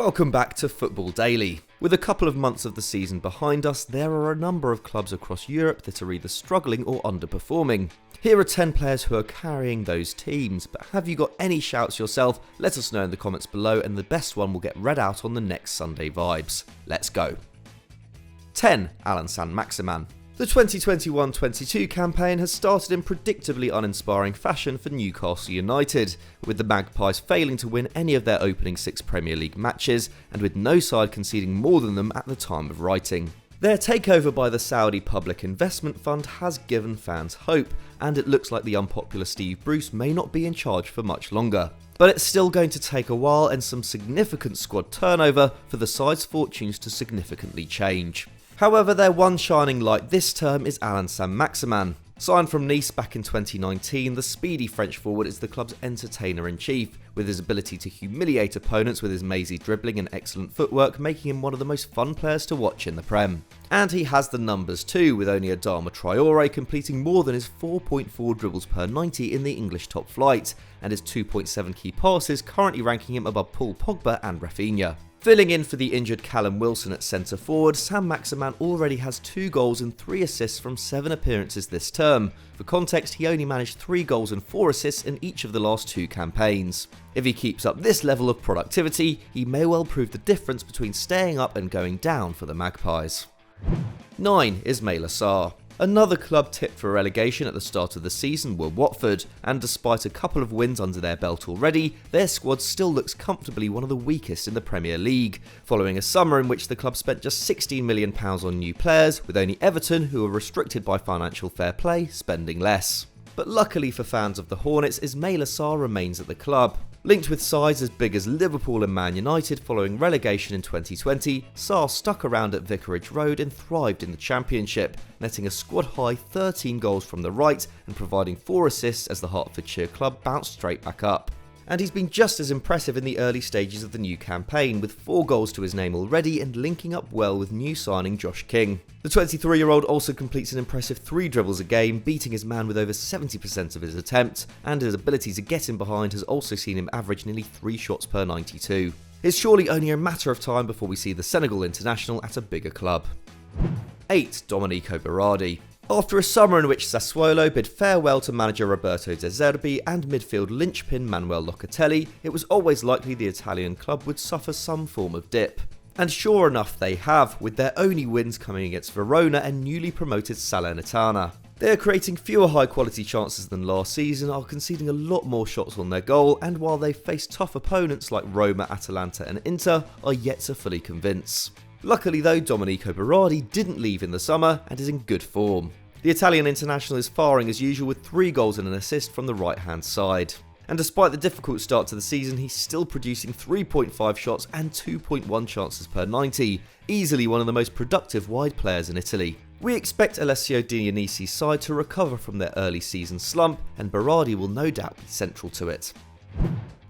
Welcome back to Football Daily. With a couple of months of the season behind us, there are a number of clubs across Europe that are either struggling or underperforming. Here are 10 players who are carrying those teams, but have you got any shouts yourself? Let us know in the comments below and the best one will get read out on the next Sunday Vibes. Let's go. 10. Allan Saint-Maximin. The 2021-22 campaign has started in predictably uninspiring fashion for Newcastle United, with the Magpies failing to win any of their opening 6 Premier League matches, and with no side conceding more than them at the time of writing. Their takeover by the Saudi Public Investment Fund has given fans hope, and it looks like the unpopular Steve Bruce may not be in charge for much longer. But it's still going to take a while and some significant squad turnover for the side's fortunes to significantly change. However, their one shining light this term is Allan Saint-Maximin. Signed from Nice back in 2019, the speedy French forward is the club's entertainer-in-chief, with his ability to humiliate opponents with his mazy dribbling and excellent footwork making him one of the most fun players to watch in the Prem. And he has the numbers too, with only Adama Traore completing more than his 4.4 dribbles per 90 in the English top flight, and his 2.7 key passes currently ranking him above Paul Pogba and Rafinha. Filling in for the injured Callum Wilson at centre forward, Saint-Maximin already has 2 goals and 3 assists from 7 appearances this term. For context, he only managed 3 goals and 4 assists in each of the last 2 campaigns. If he keeps up this level of productivity, he may well prove the difference between staying up and going down for the Magpies. 9. Ismaila Sarr. Another club tipped for relegation at the start of the season were Watford, and despite a couple of wins under their belt already, their squad still looks comfortably one of the weakest in the Premier League, following a summer in which the club spent just £16 million on new players, with only Everton, who are restricted by financial fair play, spending less. But luckily for fans of the Hornets, Ismaila Sarr remains at the club. Linked with sides as big as Liverpool and Man United following relegation in 2020, Sarr stuck around at Vicarage Road and thrived in the Championship, netting a squad-high 13 goals from the right and providing 4 assists as the Hertfordshire club bounced straight back up. And he's been just as impressive in the early stages of the new campaign, with 4 goals to his name already and linking up well with new signing Josh King. The 23-year-old also completes an impressive 3 dribbles a game, beating his man with over 70% of his attempts, and his ability to get in behind has also seen him average nearly 3 shots per 92. It's surely only a matter of time before we see the Senegal international at a bigger club. 8. Dominico Verradi. After a summer in which Sassuolo bid farewell to manager Roberto De Zerbi and midfield linchpin Manuel Locatelli, it was always likely the Italian club would suffer some form of dip. And sure enough they have, with their only wins coming against Verona and newly promoted Salernitana. They are creating fewer high quality chances than last season, are conceding a lot more shots on their goal, and while they face tough opponents like Roma, Atalanta and Inter, are yet to fully convince. Luckily though, Dominico Verradi didn't leave in the summer and is in good form. The Italian international is firing as usual with 3 goals and an assist from the right hand side. And despite the difficult start to the season, he's still producing 3.5 shots and 2.1 chances per 90, easily one of the most productive wide players in Italy. We expect Alessio Dionisi's side to recover from their early season slump, and Berardi will no doubt be central to it.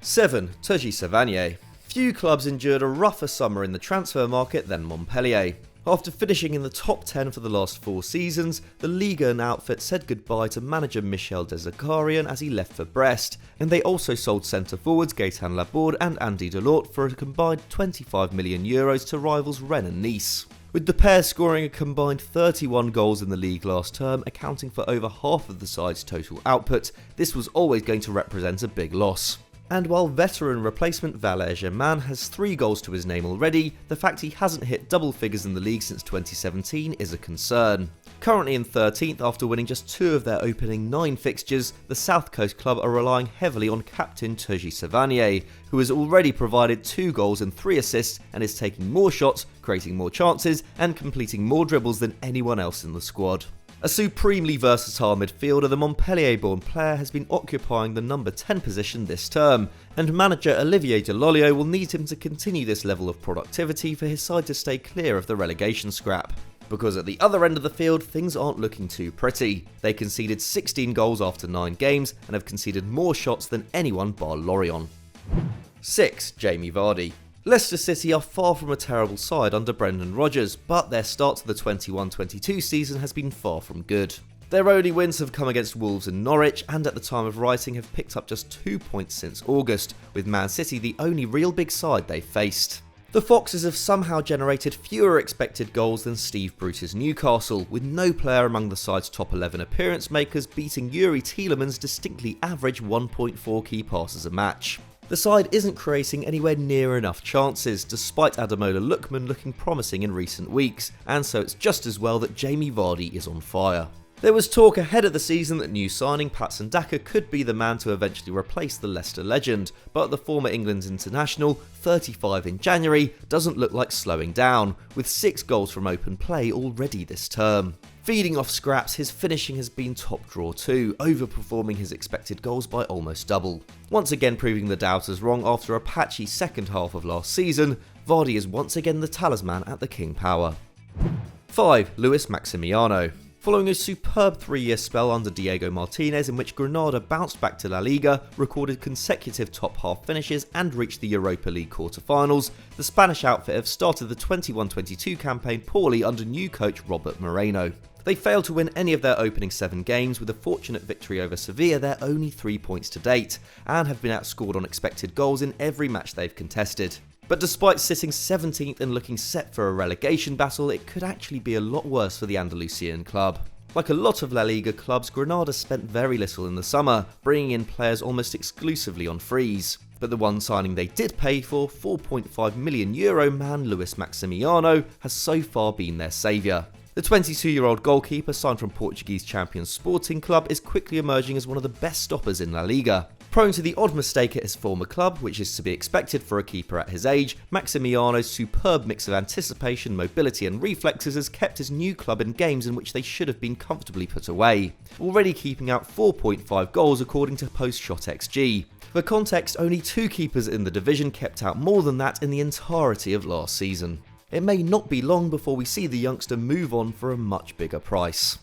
7. Terji Cervanye. Few clubs endured a rougher summer in the transfer market than Montpellier. After finishing in the top 10 for the last 4 seasons, the Liga outfit said goodbye to manager Michel Dezacarian as he left for Brest, and they also sold centre-forwards Gaëtan Laborde and Andy Delort for a combined €25 million to rivals Rennes and Nice. With the pair scoring a combined 31 goals in the league last term, accounting for over half of the side's total output, this was always going to represent a big loss. And while veteran replacement Valère Germain has 3 goals to his name already, the fact he hasn't hit double figures in the league since 2017 is a concern. Currently in 13th after winning just 2 of their opening 9 fixtures, the South Coast club are relying heavily on captain Terji Cervanye, who has already provided 2 goals and 3 assists and is taking more shots, creating more chances and completing more dribbles than anyone else in the squad. A supremely versatile midfielder, the Montpellier-born player has been occupying the number 10 position this term, and manager Olivier Delolio will need him to continue this level of productivity for his side to stay clear of the relegation scrap. Because at the other end of the field, things aren't looking too pretty. They conceded 16 goals after 9 games and have conceded more shots than anyone bar Lorient. 6. Jamie Vardy. Leicester City are far from a terrible side under Brendan Rodgers, but their start to the 21-22 season has been far from good. Their only wins have come against Wolves and Norwich, and at the time of writing have picked up just 2 points since August, with Man City the only real big side they've faced. The Foxes have somehow generated fewer expected goals than Steve Bruce's Newcastle, with no player among the side's top 11 appearance makers beating Yuri Tielemans' distinctly average 1.4 key passes a match. The side isn't creating anywhere near enough chances, despite Ademola Lookman looking promising in recent weeks, and so it's just as well that Jamie Vardy is on fire. There was talk ahead of the season that new signing Patson Daka could be the man to eventually replace the Leicester legend, but the former England's international, 35 in January, doesn't look like slowing down, with 6 goals from open play already this term. Feeding off scraps, his finishing has been top draw too, overperforming his expected goals by almost double. Once again proving the doubters wrong after a patchy second half of last season, Vardy is once again the talisman at the King Power. 5. Luis Maximiano. Following a superb 3-year spell under Diego Martinez in which Granada bounced back to La Liga, recorded consecutive top half finishes and reached the Europa League quarter-finals, the Spanish outfit have started the 21-22 campaign poorly under new coach Robert Moreno. They failed to win any of their opening 7 games, with a fortunate victory over Sevilla their only 3 points to date, and have been outscored on expected goals in every match they've contested. But despite sitting 17th and looking set for a relegation battle, it could actually be a lot worse for the Andalusian club. Like a lot of La Liga clubs, Granada spent very little in the summer, bringing in players almost exclusively on frees. But the one signing they did pay for, €4.5 million man Luis Maximiano, has so far been their saviour. The 22-year-old goalkeeper signed from Portuguese champion Sporting Club is quickly emerging as one of the best stoppers in La Liga. Prone to the odd mistake at his former club, which is to be expected for a keeper at his age, Maximiano's superb mix of anticipation, mobility and reflexes has kept his new club in games in which they should have been comfortably put away, already keeping out 4.5 goals according to post-shot XG. For context, only 2 keepers in the division kept out more than that in the entirety of last season. It may not be long before we see the youngster move on for a much bigger price.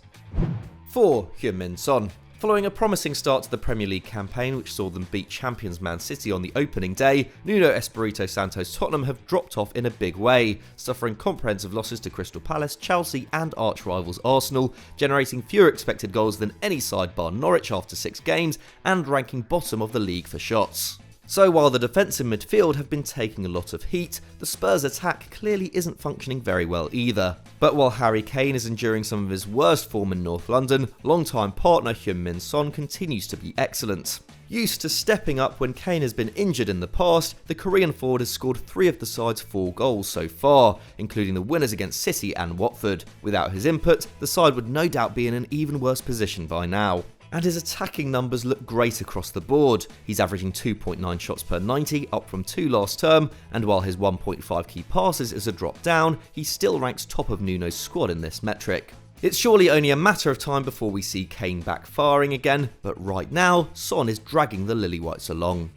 4. Heung-Min Son. Following a promising start to the Premier League campaign which saw them beat champions Man City on the opening day, Nuno Espirito Santo's Tottenham have dropped off in a big way, suffering comprehensive losses to Crystal Palace, Chelsea and arch-rivals Arsenal, generating fewer expected goals than any side bar Norwich after 6 games, and ranking bottom of the league for shots. So while the defensive midfield have been taking a lot of heat, the Spurs attack clearly isn't functioning very well either. But while Harry Kane is enduring some of his worst form in North London, longtime partner Heung-Min Son continues to be excellent. Used to stepping up when Kane has been injured in the past, the Korean forward has scored 3 of the side's 4 goals so far, including the winners against City and Watford. Without his input, the side would no doubt be in an even worse position by now. And his attacking numbers look great across the board. He's averaging 2.9 shots per 90, up from 2 last term, and while his 1.5 key passes is a drop down, he still ranks top of Nuno's squad in this metric. It's surely only a matter of time before we see Kane back firing again, but right now, Son is dragging the Lily-Whites along.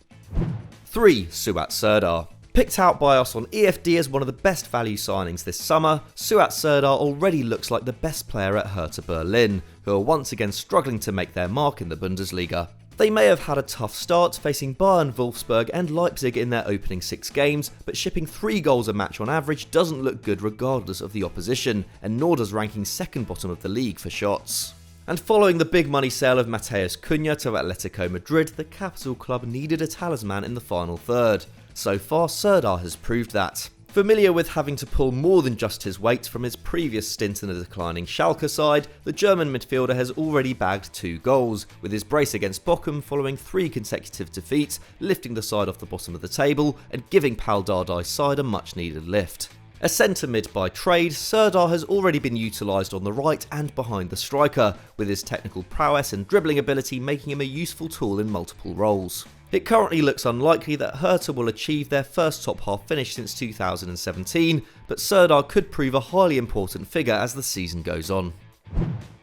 3. Suat Serdar. Picked out by us on EFD as one of the best value signings this summer, Suat Serdar already looks like the best player at Hertha Berlin, who are once again struggling to make their mark in the Bundesliga. They may have had a tough start facing Bayern, Wolfsburg and Leipzig in their opening 6 games, but shipping 3 goals a match on average doesn't look good regardless of the opposition, and nor does ranking second bottom of the league for shots. And following the big money sale of Matheus Cunha to Atletico Madrid, the capital club needed a talisman in the final third. So far, Serdar has proved that. Familiar with having to pull more than just his weight from his previous stint in the declining Schalke side, the German midfielder has already bagged 2 goals, with his brace against Bochum following 3 consecutive defeats, lifting the side off the bottom of the table and giving Pal Dardai's side a much needed lift. A centre mid by trade, Serdar has already been utilised on the right and behind the striker, with his technical prowess and dribbling ability making him a useful tool in multiple roles. It currently looks unlikely that Hertha will achieve their first top half finish since 2017, but Serdar could prove a highly important figure as the season goes on.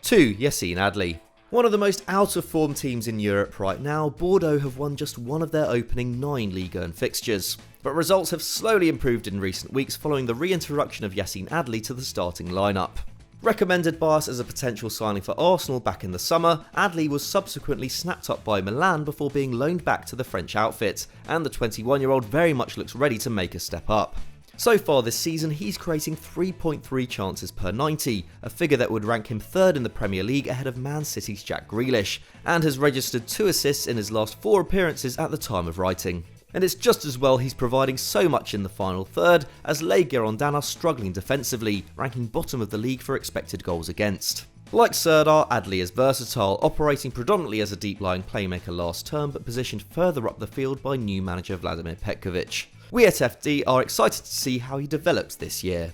2. Yassine Adli. One of the most out-of-form teams in Europe right now, Bordeaux have won just one of their opening 9 Liga and fixtures. But results have slowly improved in recent weeks following the reintroduction of Yassine Adli to the starting lineup. Recommended by us as a potential signing for Arsenal back in the summer, Adli was subsequently snapped up by Milan before being loaned back to the French outfit, and the 21-year-old very much looks ready to make a step up. So far this season, he's creating 3.3 chances per 90, a figure that would rank him 3rd in the Premier League ahead of Man City's Jack Grealish, and has registered 2 assists in his last 4 appearances at the time of writing. And it's just as well he's providing so much in the final third, as Liga are struggling defensively, ranking bottom of the league for expected goals against. Like Serdar, Adli is versatile, operating predominantly as a deep-lying playmaker last term, but positioned further up the field by new manager Vladimir Petkovic. We at FD are excited to see how he develops this year.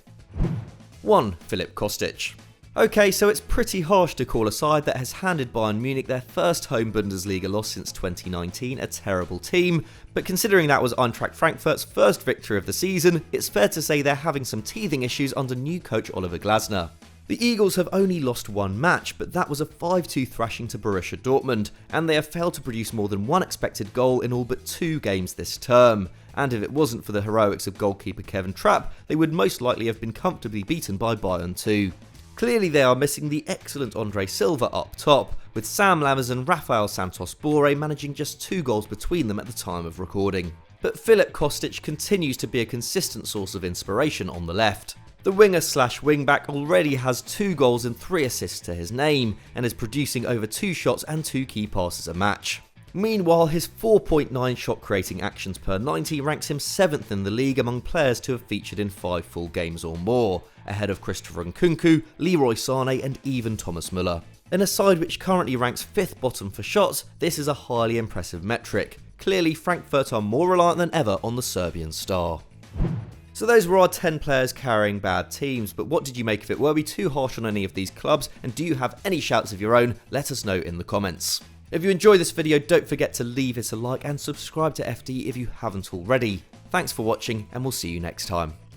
1. Filip Kostic. Okay, so it's pretty harsh to call a side that has handed Bayern Munich their first home Bundesliga loss since 2019 a terrible team, but considering that was Eintracht Frankfurt's first victory of the season, it's fair to say they're having some teething issues under new coach Oliver Glasner. The Eagles have only lost one match, but that was a 5-2 thrashing to Borussia Dortmund, and they have failed to produce more than one expected goal in all but 2 games this term. And if it wasn't for the heroics of goalkeeper Kevin Trapp, they would most likely have been comfortably beaten by Bayern too. Clearly they are missing the excellent Andre Silva up top, with Sam Lammers and Rafael Santos Borré managing just 2 goals between them at the time of recording. But Filip Kostic continues to be a consistent source of inspiration on the left. The winger/wingback already has 2 goals and 3 assists to his name, and is producing over 2 shots and 2 key passes a match. Meanwhile, his 4.9 shot creating actions per 90 ranks him 7th in the league among players to have featured in 5 full games or more, ahead of Christopher Nkunku, Leroy Sané and even Thomas Müller. In a side which currently ranks 5th bottom for shots, this is a highly impressive metric. Clearly Frankfurt are more reliant than ever on the Serbian star. So those were our 10 players carrying bad teams, but what did you make of it? Were we too harsh on any of these clubs, and do you have any shouts of your own? Let us know in the comments. If you enjoyed this video, don't forget to leave it a like and subscribe to FD if you haven't already. Thanks for watching, and we'll see you next time.